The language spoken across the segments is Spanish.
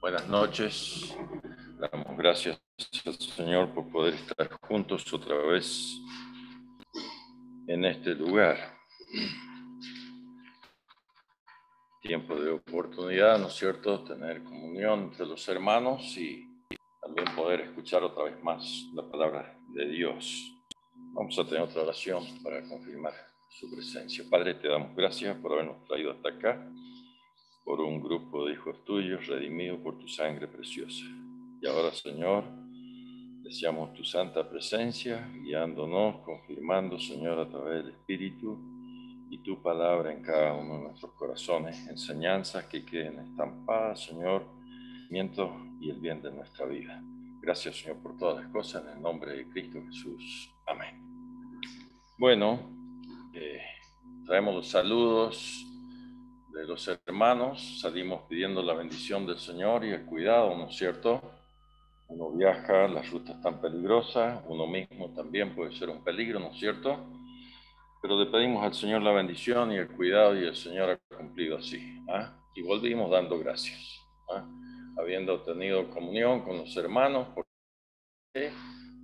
Buenas noches. Damos gracias al Señor por poder estar juntos otra vez en este lugar. Tiempo de oportunidad, ¿no es cierto?, tener comunión entre los hermanos y también poder escuchar otra vez más la palabra de Dios. Vamos a tener otra oración para confirmar su presencia. Padre, te damos gracias por habernos traído hasta acá, por un grupo de hijos tuyos redimidos por tu sangre preciosa. Y ahora, Señor, deseamos tu santa presencia, guiándonos, confirmando, Señor, a través del Espíritu y tu palabra en cada uno de nuestros corazones, enseñanzas que queden estampadas, Señor, y el bien de nuestra vida. Gracias, Señor, por todas las cosas, en el nombre de Cristo Jesús. Amén. Bueno, traemos los saludos de los hermanos, salimos pidiendo la bendición del Señor y el cuidado, ¿no es cierto? Uno viaja, las rutas tan peligrosas, uno mismo también puede ser un peligro, ¿no es cierto? Pero le pedimos al Señor la bendición y el cuidado y el Señor ha cumplido así. Y volvimos dando gracias, habiendo tenido comunión con los hermanos, porque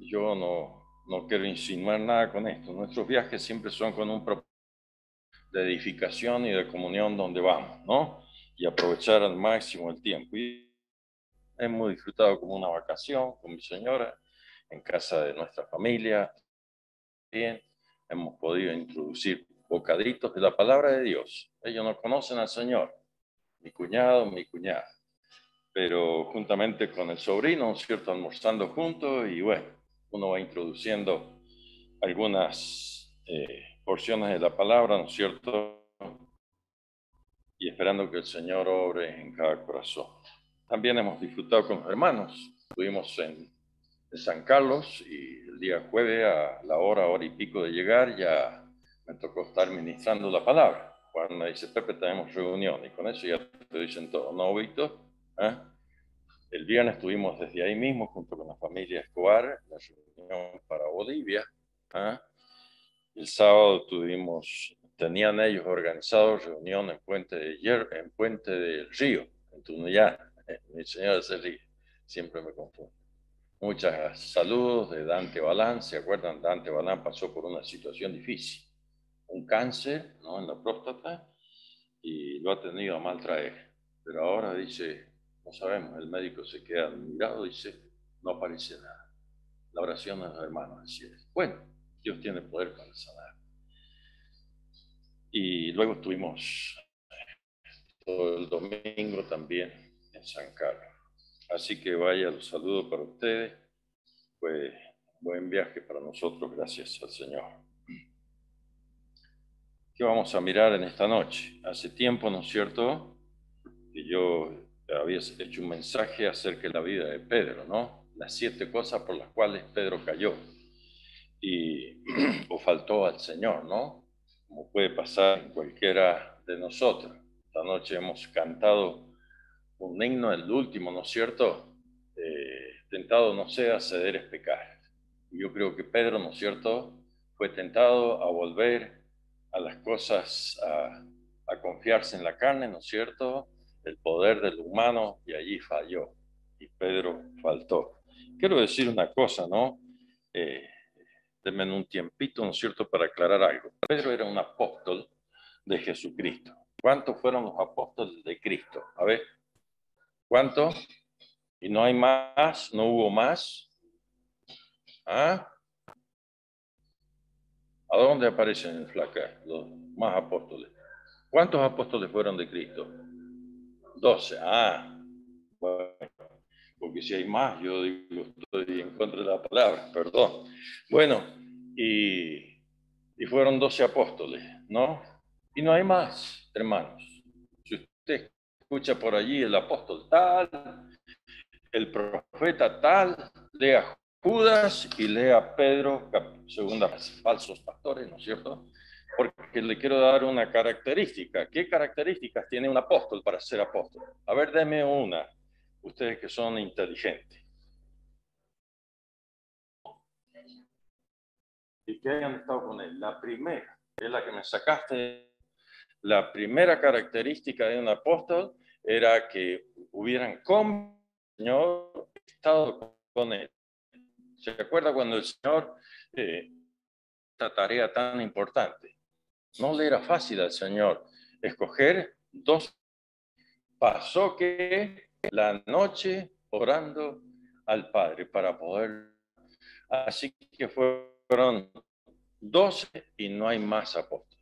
yo no quiero insinuar nada con esto. Nuestros viajes siempre son con un propósito de edificación y de comunión donde vamos, ¿no? Y aprovechar al máximo el tiempo. Y hemos disfrutado como una vacación con mi señora en casa de nuestra familia. Bien, hemos podido introducir bocaditos de la palabra de Dios. Ellos no conocen al Señor, mi cuñado, mi cuñada, pero juntamente con el sobrino, ¿cierto?, almorzando juntos y bueno, uno va introduciendo algunas porciones de la palabra, ¿no es cierto?, y esperando que el Señor obre en cada corazón. También hemos disfrutado con los hermanos. Estuvimos en San Carlos y el día jueves a la hora y pico de llegar ya me tocó estar ministrando la palabra. Juan me dice, Pepe, tenemos reunión, y con eso ya te dicen todo, ¿no, Víctor? El viernes estuvimos desde ahí mismo junto con la familia Escobar, la reunión para Bolivia. El sábado tenían ellos organizado reunión en Puente del Río, en Tunuyán. Mi señor de ese río, siempre me confundo. Muchas saludos de Dante Balán. ¿Se acuerdan? Dante Balán pasó por una situación difícil, un cáncer, ¿no?, en la próstata, y lo ha tenido a mal traer. Pero ahora dice, no sabemos, el médico se queda admirado, dice, no aparece nada. La oración de los hermanos, así es. Bueno, Dios tiene poder para sanar. Y luego estuvimos todo el domingo también en San Carlos. Así que vaya, los saludos para ustedes. Pues buen viaje para nosotros, gracias al Señor. ¿Qué vamos a mirar en esta noche? Hace tiempo, ¿no es cierto?, que yo había hecho un mensaje acerca de la vida de Pedro, ¿no? Las 7 cosas por las cuales Pedro cayó o faltó al Señor, ¿no? Como puede pasar en cualquiera de nosotros. Esta noche hemos cantado un himno, el último, ¿no es cierto? Tentado no sea, ceder es pecar. Y yo creo que Pedro, ¿no es cierto?, fue tentado a volver a las cosas, a confiarse en la carne, ¿no es cierto?, el poder del humano, y allí falló. Y Pedro faltó. Quiero decir una cosa, ¿no? Denme un tiempito, ¿no es cierto?, para aclarar algo. Pedro era un apóstol de Jesucristo. ¿Cuántos fueron los apóstoles de Cristo? A ver, ¿cuántos? ¿Y no hay más? ¿No hubo más? ¿A dónde aparecen en flaca los más apóstoles? ¿Cuántos apóstoles fueron de Cristo? 12. Bueno, porque si hay más, yo digo, estoy en contra de la palabra, perdón. Bueno, y fueron 12 apóstoles, ¿no? Y no hay más, hermanos. Si usted escucha por allí el apóstol tal, el profeta tal, lea Judas y lea Pedro, segunda, falsos pastores, ¿no es cierto? Porque le quiero dar una característica. ¿Qué características tiene un apóstol para ser apóstol? A ver, deme una, ustedes que son inteligentes. Y que hayan estado con él. La primera, es la que me sacaste. La primera característica de un apóstol era que hubieran con el Señor, estado con Él. ¿Se acuerda cuando el Señor, esta tarea tan importante? No le era fácil al Señor escoger dos. Pasó que la noche orando al Padre para poder. Así que fueron 12 y no hay más apóstoles.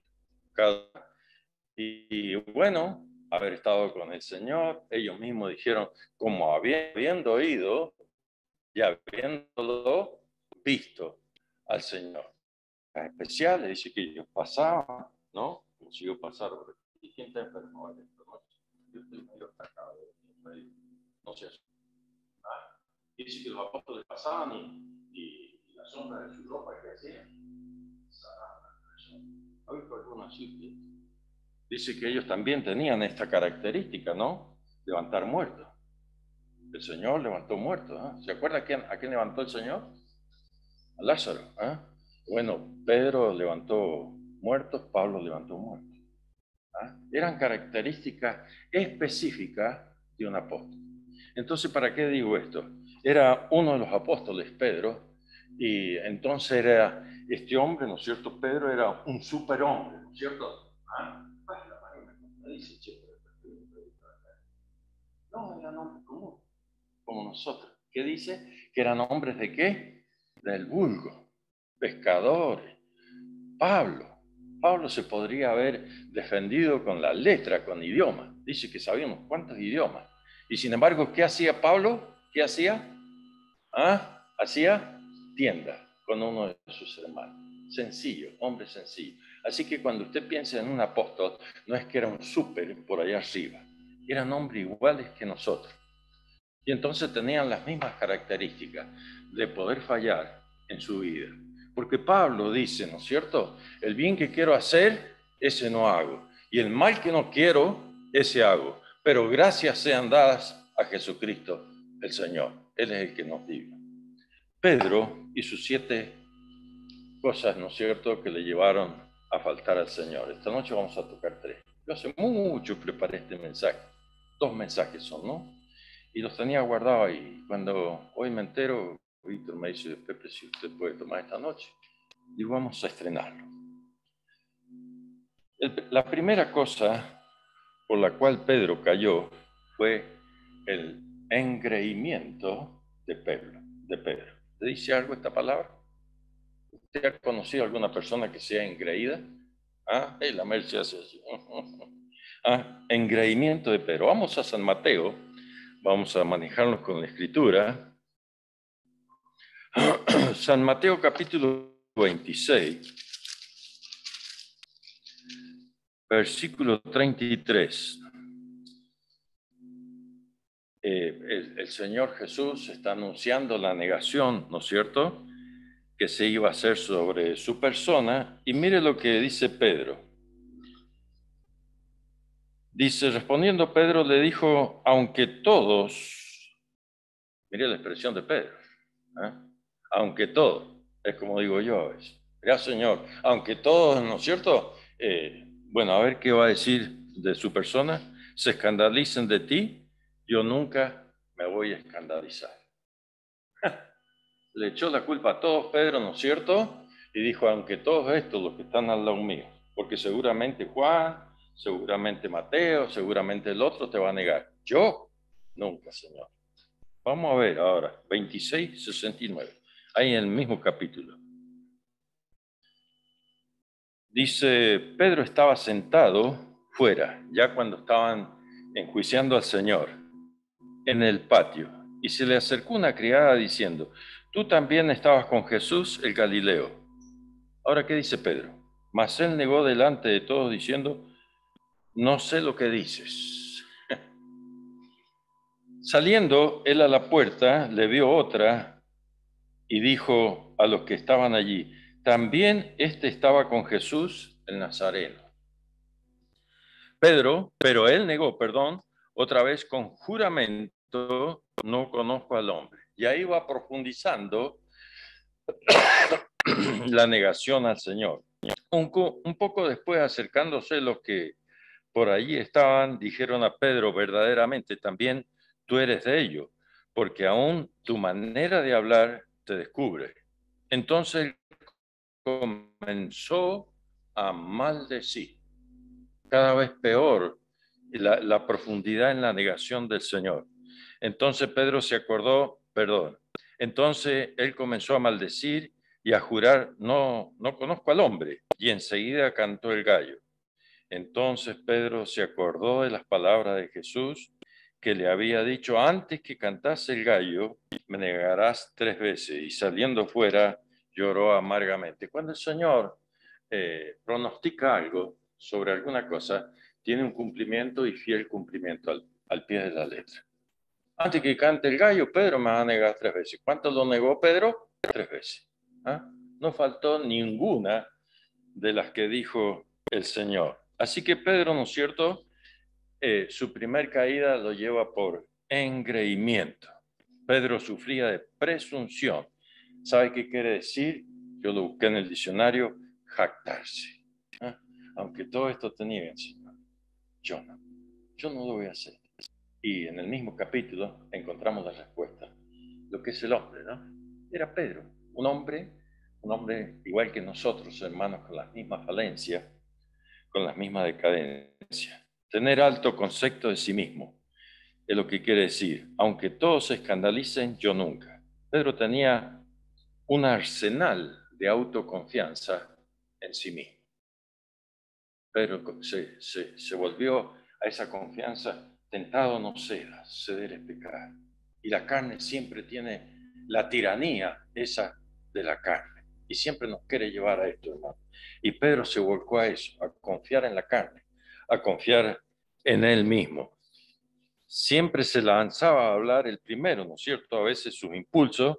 Y bueno, haber estado con el Señor, ellos mismos dijeron, como habiendo oído y habiéndolo visto al Señor. Es especial, dice que ellos pasaban, ¿no? Como si yo pasara por aquí. ¿Y quién está enfermo? Yo estoy medio atacado, no sé. Dice que los apóstoles pasaban y la sombra de su ropa que hacían sanaba a la persona. ¿Ha visto alguna así? Dice que ellos también tenían esta característica, ¿no? Levantar muertos. El Señor levantó muertos. ¿Eh? ¿Se acuerda a quién levantó el Señor? A Lázaro. ¿Eh? Bueno, Pedro levantó muertos, Pablo levantó muertos. ¿Eh? Eran características específicas de un apóstol. Entonces, ¿para qué digo esto? Era uno de los apóstoles, Pedro, y entonces era este hombre, ¿no es cierto? Pedro era un superhombre, ¿no es cierto? No, eran hombres comunes, como nosotros. ¿Qué dice? Que eran hombres de qué? Del vulgo, pescadores. Pablo se podría haber defendido con la letra, con idioma. Dice que sabíamos cuántos idiomas. Y sin embargo, ¿qué hacía Pablo? ¿Qué hacía? ¿Ah? Hacía tienda con uno de sus hermanos. Sencillo, hombre sencillo. Así que cuando usted piensa en un apóstol, no es que era un súper por allá arriba. Eran hombres iguales que nosotros. Y entonces tenían las mismas características de poder fallar en su vida. Porque Pablo dice, ¿no es cierto? El bien que quiero hacer, ese no hago. Y el mal que no quiero, ese hago. Pero gracias sean dadas a Jesucristo, el Señor. Él es el que nos libra. Pedro y sus 7 cosas, ¿no es cierto?, que le llevaron a faltar al Señor. Esta noche vamos a tocar 3. Yo hace mucho preparé este mensaje. 2 mensajes son, ¿no? Y los tenía guardados ahí. Cuando hoy me entero, Víctor me dice, Pepe, si usted puede tomar esta noche, y vamos a estrenarlo. La primera cosa por la cual Pedro cayó fue el engreimiento de Pedro. ¿Te dice algo esta palabra? ¿Usted ha conocido a alguna persona que sea engreída? ¿Ah? La merche hace así. Engreimiento de Pedro. Vamos a San Mateo, vamos a manejarnos con la escritura. San Mateo capítulo 26, versículo 33. El Señor Jesús está anunciando la negación, ¿no es cierto?, que se iba a hacer sobre su persona. Y mire lo que dice Pedro. Dice, respondiendo Pedro le dijo, aunque todos, mire la expresión de Pedro, ¿eh? Aunque todos, es como digo yo a veces, ya Señor, aunque todos, ¿no es cierto? Bueno, a ver qué va a decir de su persona, se escandalicen de ti, yo nunca me voy a escandalizar. Le echó la culpa a todos Pedro, ¿no es cierto? Y dijo, aunque todos estos, los que están al lado mío, porque seguramente Juan, seguramente Mateo, seguramente el otro te va a negar. Yo, nunca, Señor. Vamos a ver ahora, 26, 69, ahí en el mismo capítulo. Dice, Pedro estaba sentado fuera, ya cuando estaban enjuiciando al Señor, en el patio, y se le acercó una criada diciendo, tú también estabas con Jesús el Galileo. Ahora, ¿qué dice Pedro? Mas él negó delante de todos diciendo, no sé lo que dices. Saliendo él a la puerta, le vio otra y dijo a los que estaban allí, también este estaba con Jesús el Nazareno. Pero él negó, otra vez con juramento, no conozco al hombre. Y ahí va profundizando la negación al Señor. Un poco después, acercándose los que por allí estaban dijeron a Pedro, verdaderamente también tú eres de ellos, porque aún tu manera de hablar te descubre. Entonces comenzó a maldecir, cada vez peor la profundidad en la negación del Señor. Entonces Pedro se acordó, perdón, entonces él comenzó a maldecir y a jurar, no conozco al hombre, y enseguida cantó el gallo. Entonces Pedro se acordó de las palabras de Jesús que le había dicho, antes que cantase el gallo, me negarás 3 veces. Y saliendo fuera, lloró amargamente. Cuando el Señor pronostica algo sobre alguna cosa, tiene un cumplimiento y fiel cumplimiento al pie de la letra. Antes que cante el gallo, Pedro me va a negar 3 veces. ¿Cuánto lo negó Pedro? 3 veces. ¿Ah? No faltó ninguna de las que dijo el Señor. Así que Pedro, ¿no es cierto? Su primer caída lo lleva por engreimiento. Pedro sufría de presunción. ¿Sabe qué quiere decir? Yo lo busqué en el diccionario, jactarse. ¿Ah? Aunque todo esto te nieguen, Señor, yo no lo voy a hacer. Y en el mismo capítulo encontramos la respuesta. Lo que es el hombre, ¿no? Era Pedro, un hombre igual que nosotros, hermanos, con las mismas falencias, con las mismas decadencias. Tener alto concepto de sí mismo es lo que quiere decir. Aunque todos se escandalicen, yo nunca. Pedro tenía un arsenal de autoconfianza en sí mismo. Pedro se volvió a esa confianza, tentado no cedas, ceder es pecar. Y la carne siempre tiene la tiranía esa de la carne. Y siempre nos quiere llevar a esto, hermano. Y Pedro se volcó a eso, a confiar en la carne, a confiar en él mismo. Siempre se lanzaba a hablar el primero, ¿no es cierto? A veces sus impulsos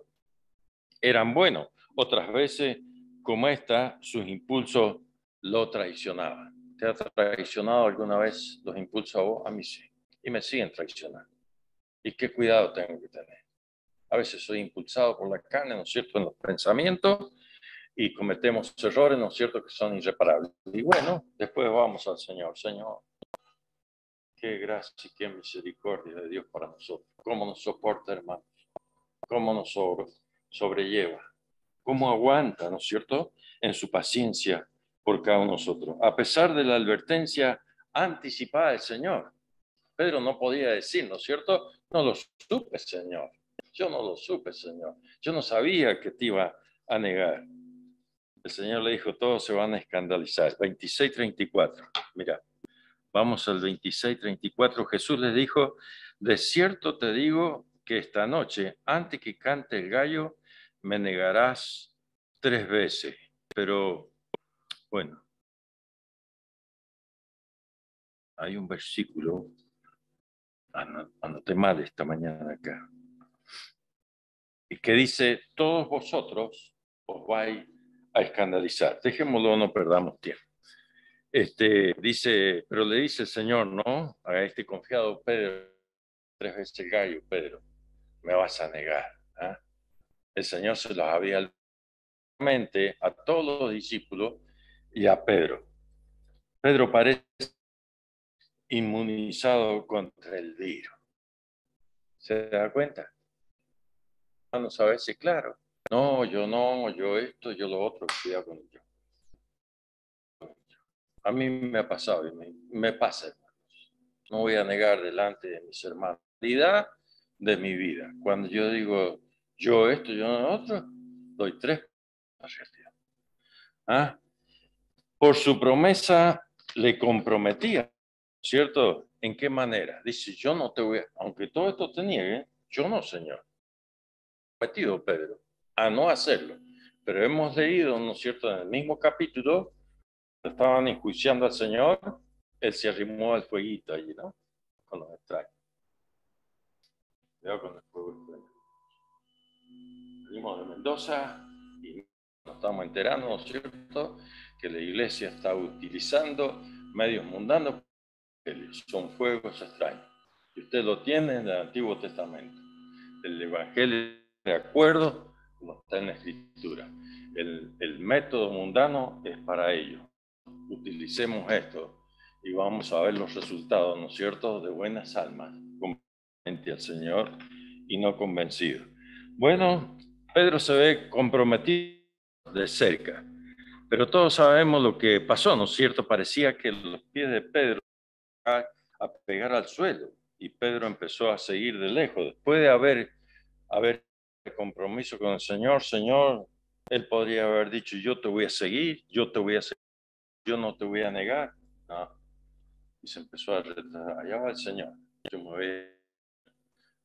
eran buenos, otras veces, como esta, sus impulsos lo traicionaban. ¿Te ha traicionado alguna vez los impulsos a vos? A mí sí. Y me siguen traicionando. ¿Y qué cuidado tengo que tener? A veces soy impulsado por la carne, ¿no es cierto?, en los pensamientos y cometemos errores, ¿no es cierto?, que son irreparables. Y bueno, después vamos al Señor. Señor, qué gracia y qué misericordia de Dios para nosotros. ¿Cómo nos soporta, hermanos? ¿Cómo nos sobrelleva? ¿Cómo aguanta, ¿no es cierto?, en su paciencia por cada uno de nosotros? A pesar de la advertencia anticipada del Señor. Pedro no podía decir, ¿no es cierto? No lo supe, Señor. Yo no lo supe, Señor. Yo no sabía que te iba a negar. El Señor le dijo, todos se van a escandalizar. 26:34. Mira, vamos al 26:34. Jesús les dijo, de cierto te digo que esta noche, antes que cante el gallo, me negarás 3 veces. Pero, bueno, hay un versículo, anoté mal esta mañana acá, y que dice, todos vosotros os vais a escandalizar. Dejémoslo, no perdamos tiempo. Dice, pero le dice el Señor, ¿no? A este confiado Pedro, 3 veces el gallo, Pedro, me vas a negar. ¿Ah? El Señor se los había a todos los discípulos y a Pedro. Pedro parece inmunizado contra el virus. ¿Se da cuenta? Vamos a veces, claro. No, yo esto, yo lo otro, cuidado con ello. A mí me ha pasado y me pasa, hermanos. No voy a negar delante de mis hermanos la realidad de mi vida. Cuando yo digo yo esto, yo lo otro, doy 3 a realidad. ¿Ah? Por su promesa le comprometía, ¿cierto? ¿En qué manera? Dice, yo no te voy a, aunque todo esto te niegue, yo no, Señor. Prometido Pedro a no hacerlo. Pero hemos leído, ¿no es cierto?, en el mismo capítulo, estaban enjuiciando al Señor, él se arrimó al fueguito allí, ¿no? Con los extraños. Cuidado con el fuego extraño. Venimos de Mendoza y nos estamos enterando, ¿no es cierto?, que la iglesia está utilizando medios mundanos, son fuegos extraños. Y usted lo tiene en el Antiguo Testamento. El Evangelio de acuerdo como está en la Escritura. El método mundano es para ello. Utilicemos esto y vamos a ver los resultados, ¿no es cierto?, de buenas almas, conveniente al Señor y no convencido. Bueno, Pedro se ve comprometido de cerca, pero todos sabemos lo que pasó, ¿no es cierto? Parecía que los pies de Pedro iban a pegar al suelo y Pedro empezó a seguir de lejos. Después de haber compromiso con el Señor, Señor, él podría haber dicho, yo te voy a seguir, yo te voy a seguir, yo no te voy a negar. No. Y se empezó a retrasar. Allá va el Señor. Yo me voy,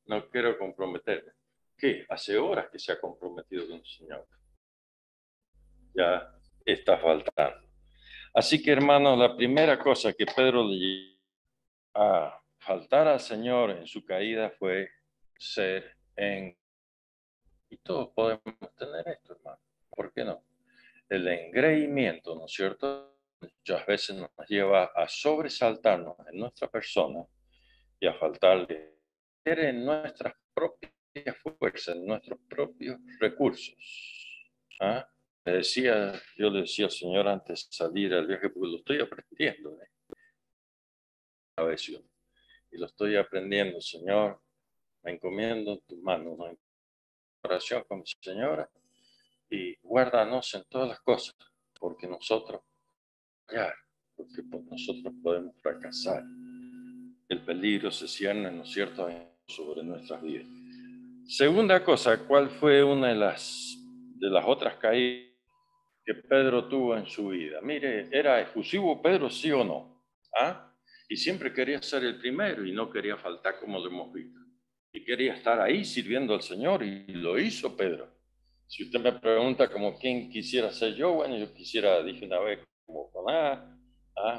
no quiero comprometerme. ¿Qué? Hace horas que se ha comprometido con el Señor. Ya está faltando. Así que, hermanos, la primera cosa que Pedro le llevó a faltar al Señor en su caída fue ser en... Y todos podemos tener esto, hermano. ¿Por qué no? El engreimiento, ¿no es cierto? Muchas veces nos lleva a sobresaltarnos en nuestra persona y a faltarle en nuestras propias fuerzas, en nuestros propios recursos. ¿Ah? Yo le decía al Señor antes de salir al viaje, porque lo estoy aprendiendo, a veces, y lo estoy aprendiendo, Señor, me encomiendo en tus manos, ¿no? En oración con mi Señora, y guárdanos en todas las cosas, porque nosotros, ya, porque nosotros podemos fracasar. El peligro se cierne, ¿no es cierto?, sobre nuestras vidas. Segunda cosa, ¿cuál fue una de las otras caídas que Pedro tuvo en su vida? Mire, ¿era efusivo Pedro, sí o no? ¿Ah? Y siempre quería ser el primero y no quería faltar, como lo hemos visto. Y quería estar ahí sirviendo al Señor, y lo hizo Pedro. Si usted me pregunta como quién quisiera ser yo, bueno, yo quisiera, dije una vez, como Jonás,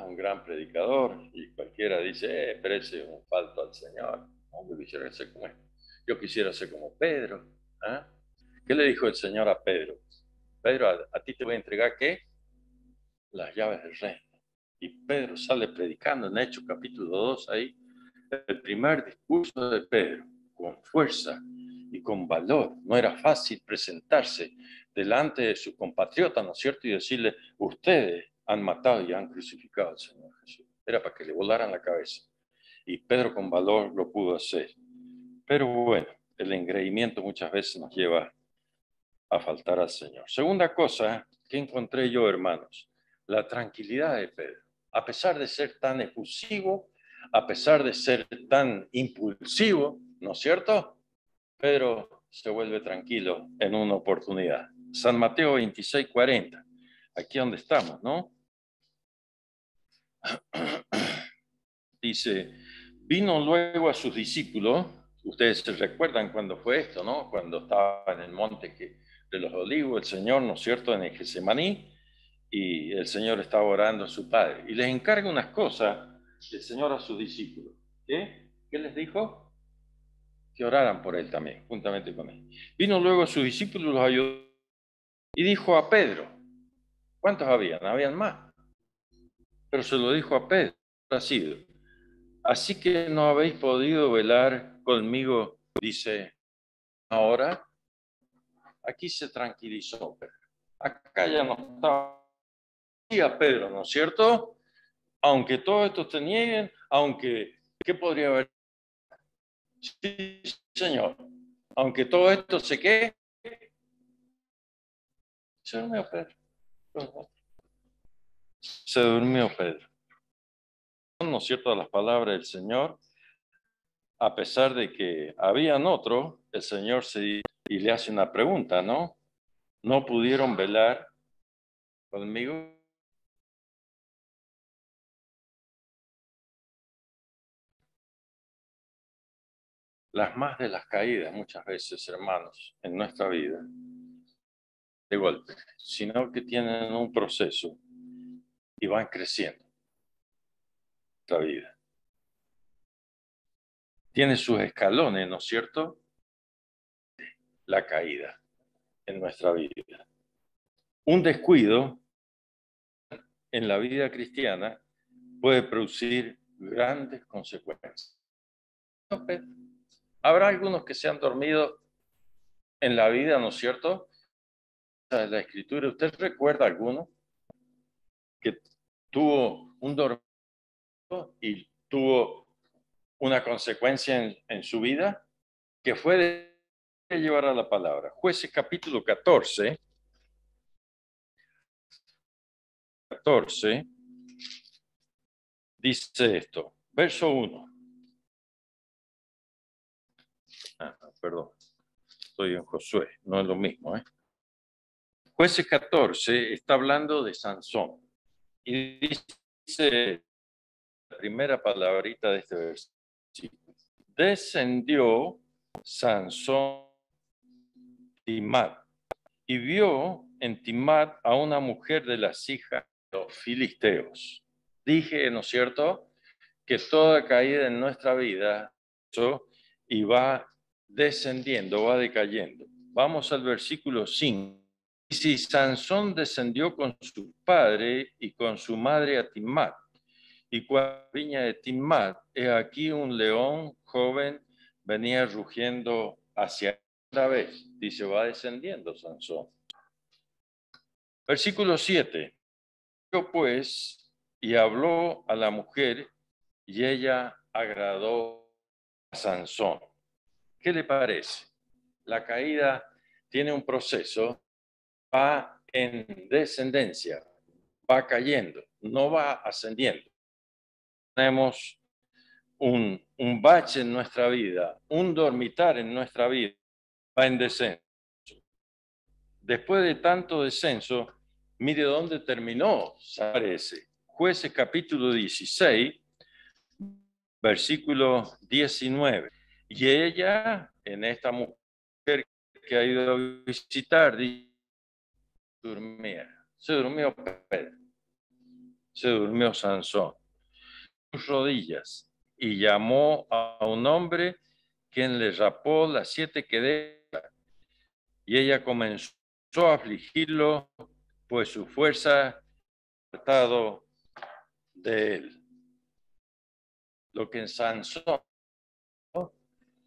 un gran predicador, y cualquiera dice, pero ese es un falto al Señor. No, yo quisiera ser como él. Yo quisiera ser como Pedro. ¿Ah? ¿Qué le dijo el Señor a Pedro? Pedro, a ti te voy a entregar, ¿qué? Las llaves del reino. Y Pedro sale predicando en Hechos capítulo 2 ahí, el primer discurso de Pedro, con fuerza y con valor. No era fácil presentarse delante de sus compatriotas, ¿no es cierto?, y decirle, ustedes han matado y han crucificado al Señor Jesús. Era para que le volaran la cabeza. Y Pedro con valor lo pudo hacer. Pero bueno, el engreimiento muchas veces nos lleva a faltar al Señor. Segunda cosa que encontré yo, hermanos, la tranquilidad de Pedro. A pesar de ser tan efusivo, a pesar de ser tan impulsivo, ¿no es cierto?, Pedro se vuelve tranquilo en una oportunidad. San Mateo 26:40, aquí donde estamos, ¿no? Dice, vino luego a sus discípulos, ustedes se recuerdan cuando fue esto, ¿no? Cuando estaba en el monte de los Olivos, el Señor, ¿no es cierto?, en el Getsemaní, y el Señor estaba orando a su Padre. Y les encarga unas cosas el Señor a sus discípulos. ¿Qué? ¿Qué les dijo? Que oraran por él también, juntamente con él. Vino luego a sus discípulos, los ayudó, y dijo a Pedro, ¿cuántos habían? Habían más, pero se lo dijo a Pedro, así. Así que no habéis podido velar conmigo, dice, ahora. Aquí se tranquilizó Pedro. Acá ya no estaba Pedro, ¿no es cierto? Aunque todos estos te nieguen, aunque, ¿qué podría haber? Sí, Señor. Aunque todo esto se quede, se durmió Pedro. Se durmió Pedro. ¿No es cierto? Las palabras del Señor, a pesar de que habían otro, el Señor se dice y le hace una pregunta, ¿no? ¿No pudieron velar conmigo? Las más de las caídas, muchas veces, hermanos, en nuestra vida, de golpe, sino que tienen un proceso y van creciendo la vida. Tiene sus escalones, ¿no es cierto? La caída en nuestra vida. Un descuido en la vida cristiana puede producir grandes consecuencias. Habrá algunos que se han dormido en la vida, ¿no es cierto? La Escritura, ¿usted recuerda alguno que tuvo un dormir y tuvo una consecuencia en su vida, que fue de llevar a la palabra. Jueces capítulo 14, dice esto, verso 1. Perdón, estoy en Josué, no es lo mismo. Jueces 14 está hablando de Sansón. Y dice la primera palabrita de este versículo. Descendió Sansón Timmat y vio en Timmat a una mujer de las hijas de los filisteos. Dije, ¿no es cierto?, que toda caída en nuestra vida y va descendiendo, va decayendo. Vamos al versículo 5. Y si Sansón descendió con su padre y con su madre a Timmat, y cuando viña de Timmat, he aquí un león joven venía rugiendo hacia otra vez. Dice, va descendiendo Sansón. Versículo 7. Pues, y habló a la mujer, y ella agradó a Sansón. ¿Qué le parece? La caída tiene un proceso, va en descendencia, va cayendo, no va ascendiendo. Tenemos un bache en nuestra vida, un dormitar en nuestra vida, va en descenso. Después de tanto descenso, mire dónde terminó, parece. Jueces capítulo 16, versículo 19. Y ella, en esta mujer que ha ido a visitar, dormía. Se durmió Pedro, se durmió Sansón, sus rodillas, y llamó a un hombre quien le rapó las 7 quedelas, y ella comenzó a afligirlo, pues su fuerza había apartado de él. Lo que en Sansón,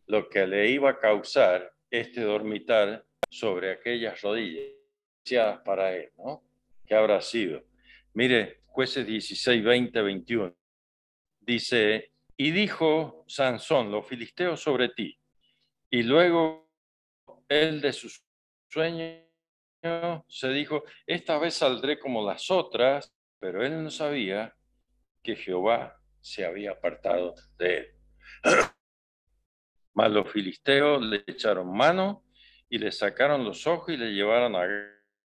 lo que le iba a causar este dormitar sobre aquellas rodillas para él, ¿no? ¿Qué habrá sido? Mire, Jueces 16, 20, 21. Dice, y dijo Sansón, los filisteos sobre ti. Y luego él de su sueño se dijo, esta vez saldré como las otras, pero él no sabía que Jehová se había apartado de él. Mas los filisteos le echaron mano y le sacaron los ojos y le llevaron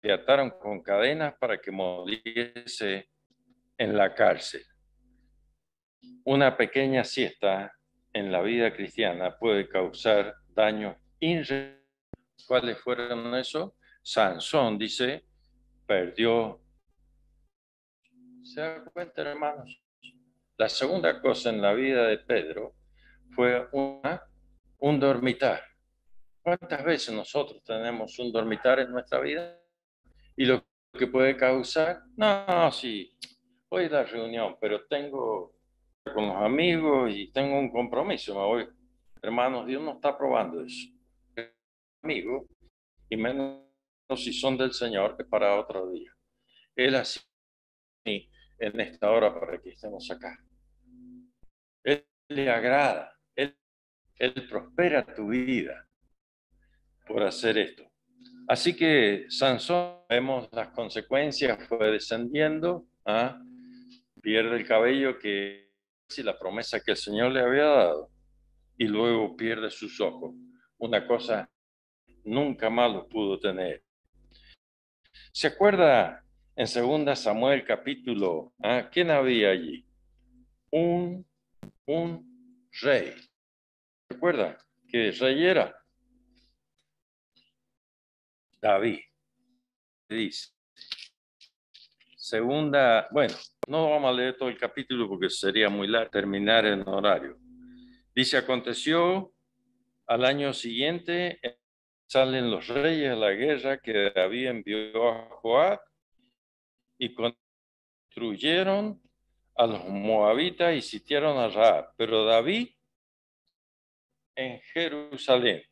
le ataron con cadenas para que muriese en la cárcel. Una pequeña siesta en la vida cristiana puede causar daños irreversibles. ¿Cuáles fueron esos? Sansón, dice, perdió. ¿Se da cuenta, hermanos? La segunda cosa en la vida de Pedro fue un dormitar. ¿Cuántas veces nosotros tenemos un dormitar en nuestra vida? Y lo que puede causar, no, sí, voy a la reunión, pero tengo con los amigos y tengo un compromiso, me voy. Hermanos, Dios no está probando eso. Amigos, y menos si son del Señor, que para otro día. Él así en esta hora para que estemos acá. Él le agrada, él prospera tu vida por hacer esto. Así que Sansón, vemos las consecuencias, fue descendiendo, pierde el cabello que es la promesa que el Señor le había dado, y luego pierde sus ojos. Una cosa nunca más lo pudo tener. ¿Se acuerda en 2 Samuel capítulo? ¿Quién había allí? Un rey. ¿Se acuerda qué rey era? David. Dice. Bueno, no vamos a leer todo el capítulo porque sería muy largo terminar en horario. Dice, aconteció al año siguiente, salen los reyes a la guerra que David envió a Joab y construyeron a los moabitas y sitiaron a Rahab. Pero David en Jerusalén.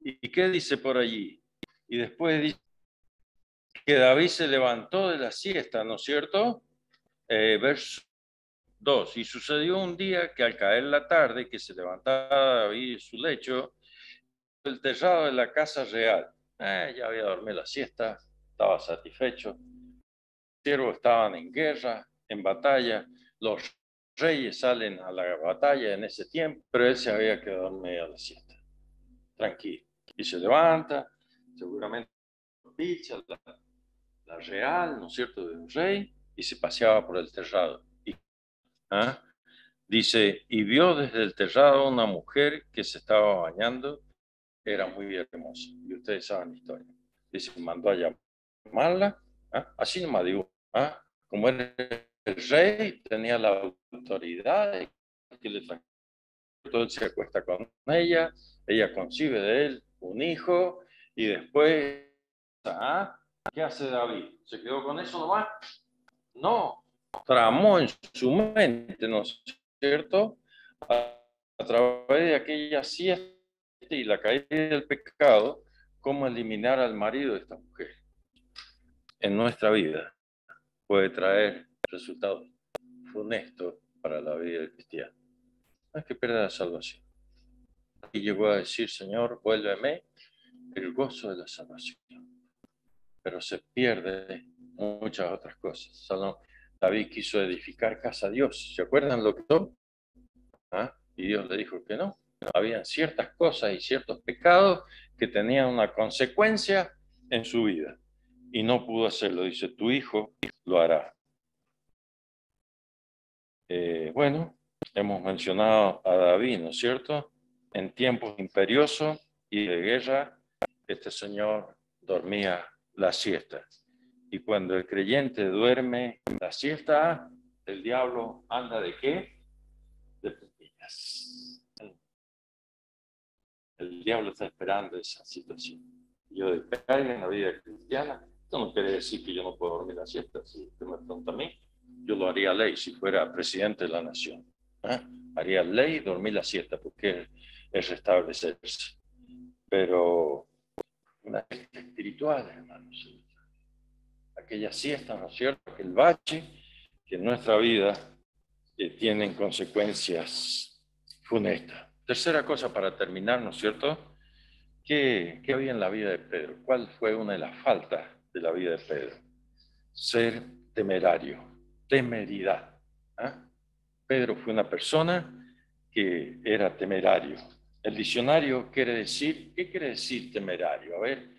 ¿Y qué dice por allí? Y después dice que David se levantó de la siesta, ¿no es cierto? Verso 2. Y sucedió un día que al caer la tarde, que se levantaba David de su lecho, el tellado de la casa real. Ya había dormido la siesta, estaba satisfecho. Los siervos estaban en guerra, en batalla. Los reyes salen a la batalla en ese tiempo, pero él se había quedado dormido la siesta. Tranquilo. Y se levanta, seguramente pizza, la real, ¿no es cierto?, de un rey, y se paseaba por el terrado. ¿Ah? Dice, y vio desde el terrado una mujer que se estaba bañando, era muy hermosa, y ustedes saben la historia. Dice, mandó a llamarla, ¿ah? Así nomás digo, ¿ah? Como era el rey, tenía la autoridad, que le trajo, entonces se acuesta con ella concibe de él un hijo, y después, ¿ah? ¿Qué hace David? ¿Se quedó con eso nomás? No, tramó en su mente, ¿no es cierto? A través de aquella siesta y la caída del pecado, cómo eliminar al marido de esta mujer. En nuestra vida puede traer resultados funestos para la vida del cristiano. No es que pierda la salvación. Y llegó a decir, Señor, vuélveme el gozo de la salvación. Pero se pierde muchas otras cosas. Solo David quiso edificar casa a Dios. ¿Se acuerdan lo que son? ¿Ah? Y Dios le dijo que no. Habían ciertas cosas y ciertos pecados que tenían una consecuencia en su vida. Y no pudo hacerlo. Dice, tu hijo lo hará. Bueno, hemos mencionado a David, ¿no es cierto? En tiempos imperiosos y de guerra, este señor dormía la siesta. Y cuando el creyente duerme la siesta, el diablo anda ¿de qué? De puntillas. El diablo está esperando esa situación. Yo decaiga en la vida cristiana. Esto no quiere decir que yo no puedo dormir la siesta. Si usted me pregunta a mí, yo lo haría ley si fuera presidente de la nación. ¿Eh? Haría ley dormir la siesta porque es restablecerse. Pero una siesta espiritual, hermanos. Aquella siesta, ¿no es cierto? Aquel bache que en nuestra vida tienen consecuencias funestas. Tercera cosa para terminar, ¿no es cierto? ¿Qué había en la vida de Pedro? ¿Cuál fue una de las faltas de la vida de Pedro? Ser temerario, temeridad. ¿Ah? Pedro fue una persona que era temerario. El diccionario quiere decir, ¿qué quiere decir temerario? A ver,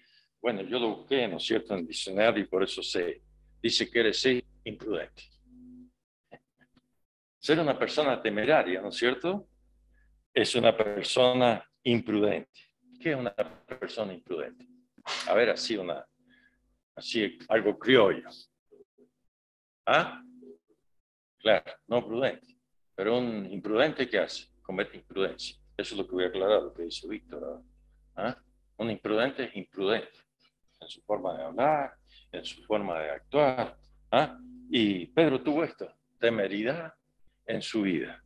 bueno, yo lo busqué, ¿no es cierto?, en el diccionario y por eso sé. Dice que quiere decir imprudente. Ser una persona temeraria, ¿no es cierto?, es una persona imprudente. ¿Qué es una persona imprudente? A ver, así algo criollo. ¿Ah? Claro, no prudente. Pero un imprudente, ¿qué hace? Comete imprudencia. Eso es lo que voy a aclarar, lo que dice Víctor. ¿Ah? Un imprudente es imprudente en su forma de hablar, en su forma de actuar. ¿Ah? Y Pedro tuvo esto, temeridad en su vida.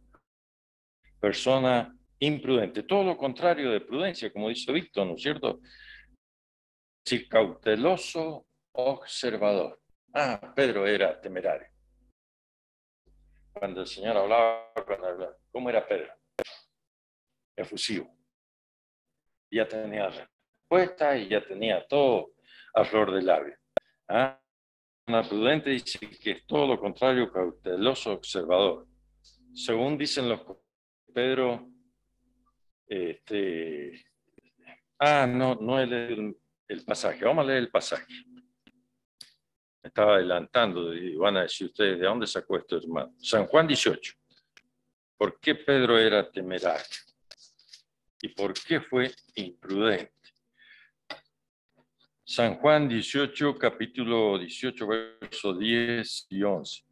Persona imprudente, todo lo contrario de prudencia, como dice Víctor, ¿no es cierto? Es decir, cauteloso, observador. Pedro era temerario. Cuando el Señor hablaba, ¿cómo era Pedro? Efusivo. Ya tenía respuesta y ya tenía todo a flor de labio. Una prudente dice que es todo lo contrario, cauteloso, observador. Según dicen los Pedro, no he leído el pasaje. Vamos a leer el pasaje. Me estaba adelantando y van a decir ustedes, ¿de dónde sacó esto, hermano? San Juan 18. ¿Por qué Pedro era temerario? ¿Y por qué fue imprudente? San Juan 18, capítulo 18, versos 10 y 11.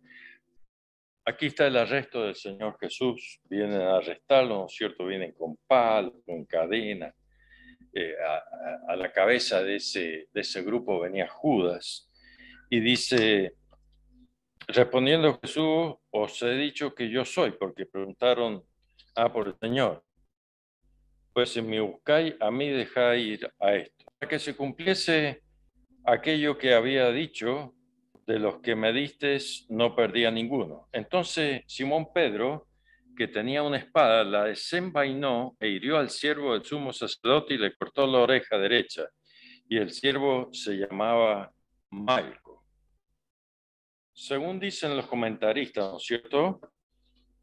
Aquí está el arresto del Señor Jesús. Vienen a arrestarlo, ¿no es cierto? Vienen con palos, con cadenas. A la cabeza de ese grupo venía Judas. Y dice, respondiendo Jesús, os he dicho que yo soy, porque preguntaron por el Señor. Pues si me buscáis, a mí dejáis ir a esto. Para que se cumpliese aquello que había dicho, de los que me diste no perdía ninguno. Entonces Simón Pedro, que tenía una espada, la desenvainó e hirió al siervo del sumo sacerdote y le cortó la oreja derecha. Y el siervo se llamaba Malco. Según dicen los comentaristas, ¿no es cierto?,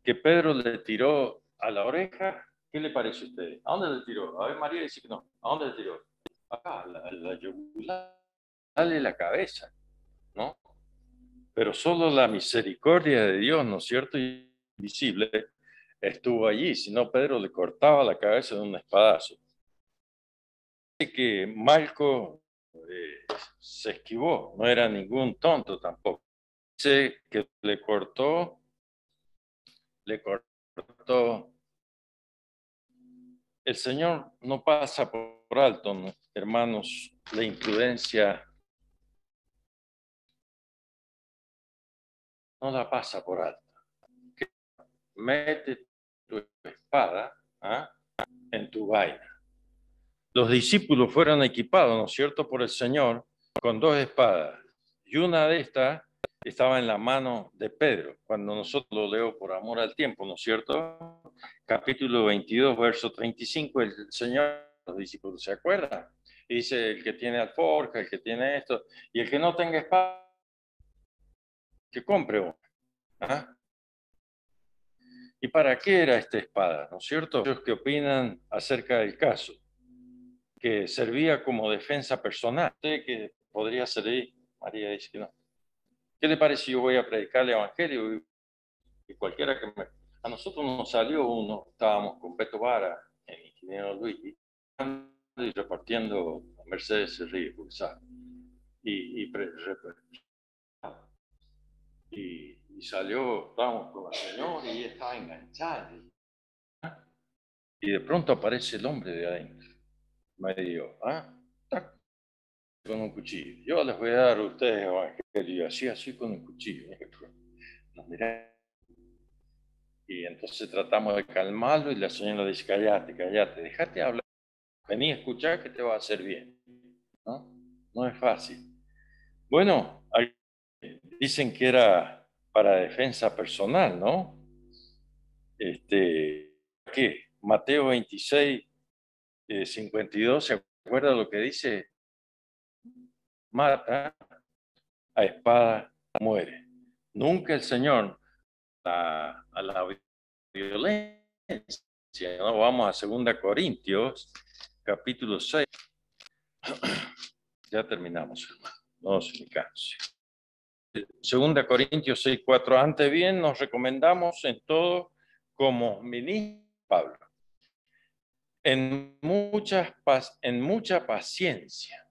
que Pedro le tiró a la oreja. ¿Qué le parece a usted? ¿A dónde le tiró? A ver, María dice que no. ¿A dónde le tiró? Acá, a la yugular, dale la cabeza, ¿no? Pero solo la misericordia de Dios, ¿no es cierto?, invisible, estuvo allí. Si no, Pedro le cortaba la cabeza de un espadazo. Dice que Malco se esquivó, no era ningún tonto tampoco. Dice que le cortó. El Señor no pasa por alto, ¿no? Hermanos, la imprudencia no la pasa por alto. Mete tu espada, ¿ah?, en tu vaina. Los discípulos fueron equipados, ¿no es cierto?, por el Señor con dos espadas. Y una de estas estaba en la mano de Pedro. Cuando nosotros lo leo por amor al tiempo, ¿no es cierto? Capítulo 22, verso 35, el Señor, los discípulos se acuerdan. Y dice, el que tiene alforja, el que tiene esto, y el que no tenga espada, que compre una. ¿Ah? ¿Y para qué era esta espada? ¿No es cierto? Ellos que opinan acerca del caso, que servía como defensa personal. ¿Usted que podría servir? María dice que no. ¿Qué le parece si yo voy a predicar el evangelio y cualquiera que me... A nosotros nos salió uno, estábamos con Beto Vara en Ingeniero Luis y repartiendo a Mercedes Río, ¿sabes? Y salió, estábamos con la señora y ella estaba enganchada. Y de pronto aparece el hombre de adentro, medio, tac, con un cuchillo. Yo les voy a dar a ustedes evangelio, así con un cuchillo. Nos miramos. Y entonces tratamos de calmarlo y la señora dice, cállate, cállate, déjate hablar, vení a escuchar que te va a hacer bien. ¿No? No es fácil. Bueno, dicen que era para defensa personal, ¿no? ¿Qué? Mateo 26, 52, ¿se acuerda lo que dice? Mata, a espada muere. Nunca el Señor a la violencia. ¿No? Vamos a 2 Corintios, capítulo 6. Ya terminamos, hermano. No se me canse. 2 Corintios 6, 4. Antes bien, nos recomendamos en todo como ministro Pablo, en mucha paciencia,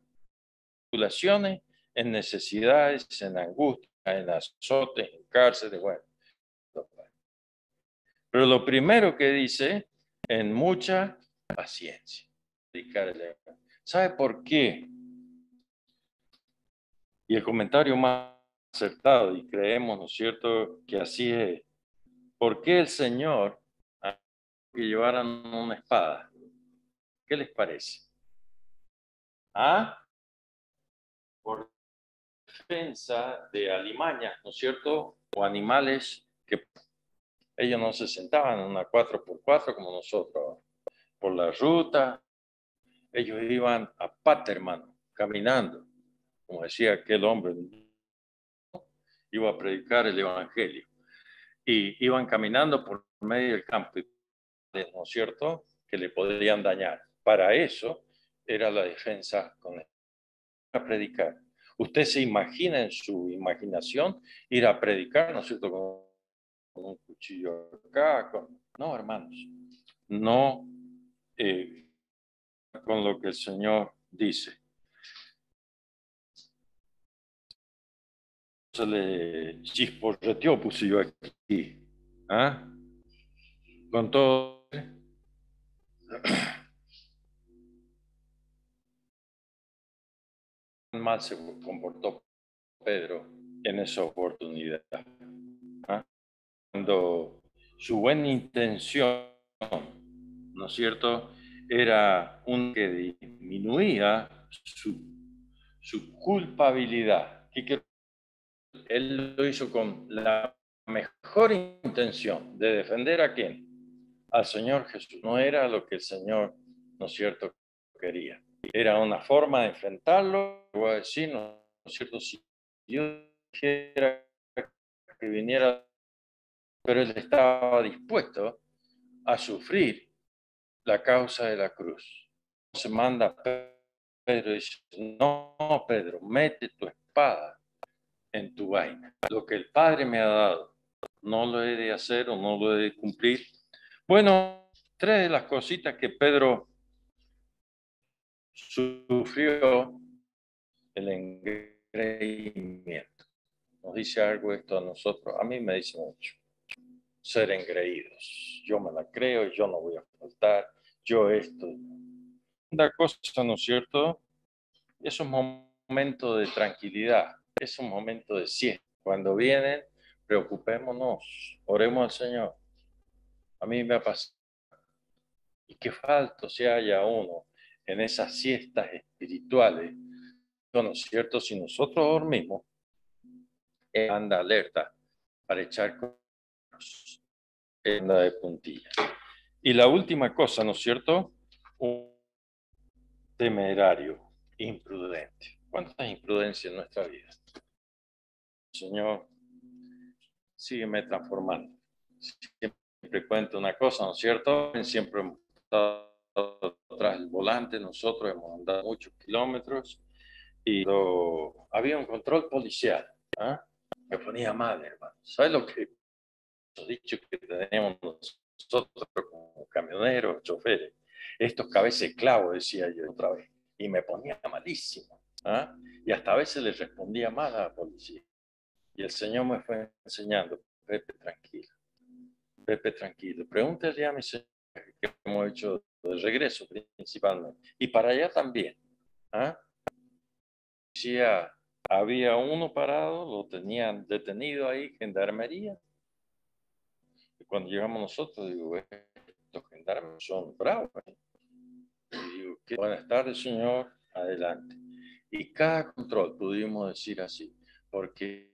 tribulaciones, en necesidades, en angustia, en azotes, en cárceles, bueno. Pero lo primero que dice, en mucha paciencia. ¿Sabe por qué? Y el comentario más acertado, y creemos, ¿no es cierto?, que así es. ¿Por qué el Señor que llevaran una espada? ¿Qué les parece? Por defensa de alimañas, ¿no es cierto?, o animales que ellos no se sentaban en una 4x4 como nosotros. Por la ruta, ellos iban a pata, hermano, caminando. Como decía aquel hombre, iba a predicar el evangelio. Y iban caminando por medio del campo, ¿no es cierto?, que le podrían dañar. Para eso era la defensa con él. A predicar. Usted se imagina en su imaginación ir a predicar, ¿no es cierto?, con un cuchillo acá. No, hermanos, no con lo que el Señor dice. Se le chisporreteó, puse yo aquí. Con todo. Mal se comportó Pedro en esa oportunidad. Cuando su buena intención, ¿no es cierto?, era un que disminuía su culpabilidad. ¿Qué quiero él lo hizo con la mejor intención de defender a quién, al Señor Jesús. No era lo que el Señor, ¿no es cierto?, quería. Era una forma de enfrentarlo. Voy a decir, ¿no es cierto?, si Dios quisiera que viniera, pero él estaba dispuesto a sufrir la causa de la cruz. Se manda a Pedro y dice, no, Pedro, mete tu espada en tu vaina. Lo que el Padre me ha dado, no lo he de hacer o no lo he de cumplir. Bueno, tres de las cositas que Pedro sufrió, el engreimiento. Nos dice algo esto a nosotros, a mí me dice mucho. Ser engreídos. Yo me la creo, yo no voy a faltar, yo esto. Una cosa, ¿no es cierto? Es un momento de tranquilidad, es un momento de siesta. Cuando vienen, preocupémonos, oremos al Señor. A mí me ha pasado. Y qué falto se haya uno en esas siestas espirituales, ¿no es cierto? Si nosotros dormimos, anda alerta para echar cosas, anda de puntilla. Y la última cosa, ¿no es cierto? Un temerario, imprudente. ¿Cuántas imprudencias en nuestra vida? Señor, sígueme transformando. Siempre cuento una cosa, ¿no es cierto? Siempre hemos estado tras el volante, nosotros hemos andado muchos kilómetros y había un control policial. ¿Ah? Me ponía mal, hermano. ¿Sabes lo que he dicho que tenemos nosotros como camioneros, choferes? Estos cabezas de clavo, decía yo otra vez, y me ponía malísimo. ¿Ah? Y hasta a veces le respondía mal a la policía. Y el Señor me fue enseñando, Pepe, tranquilo. Pepe, tranquilo. Pregúntale a mi Señor que hemos hecho de regreso principalmente. Y para allá también. ¿Ah? Decía, había uno parado, lo tenían detenido ahí, gendarmería. Y cuando llegamos nosotros, digo, estos gendarmes son bravos. Y digo, buenas tardes, señor, adelante. Y cada control pudimos decir así, porque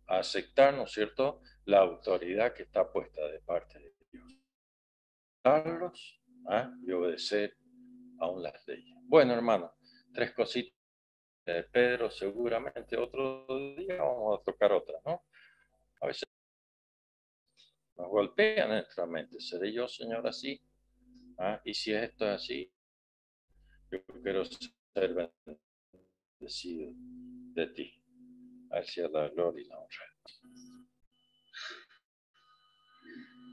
aceptar, ¿no es cierto?, la autoridad que está puesta de parte de Dios. Darlos, y obedecer aún las leyes. Bueno, hermano, tres cositas de Pedro, seguramente otro día vamos a tocar otra, ¿no? A veces nos golpean en nuestra mente. ¿Seré yo, Señor, así? Y si esto es así, yo quiero ser bendecido de ti. Hacia la gloria y la honra.